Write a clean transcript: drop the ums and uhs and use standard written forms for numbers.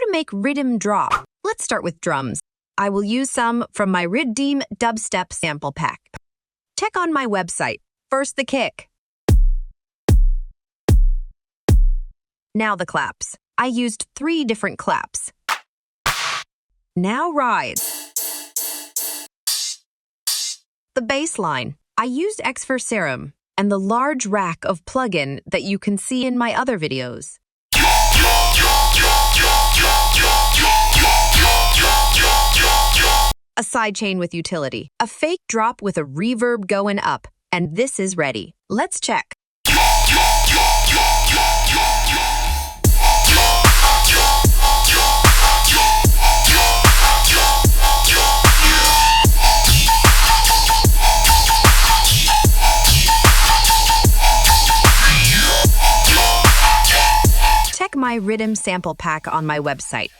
to make riddim drop. Let's start with drums. I will use some from my riddim Dubstep sample pack. Check on my website. First the kick. Now the claps. I used 3 different claps. Now rides. The bass line. I used X-Fur Serum and the large rack of plugin that you can see in my other videos. A sidechain with utility. A fake drop with a reverb going up. And this is ready. Let's check. Check my riddim sample pack on my website.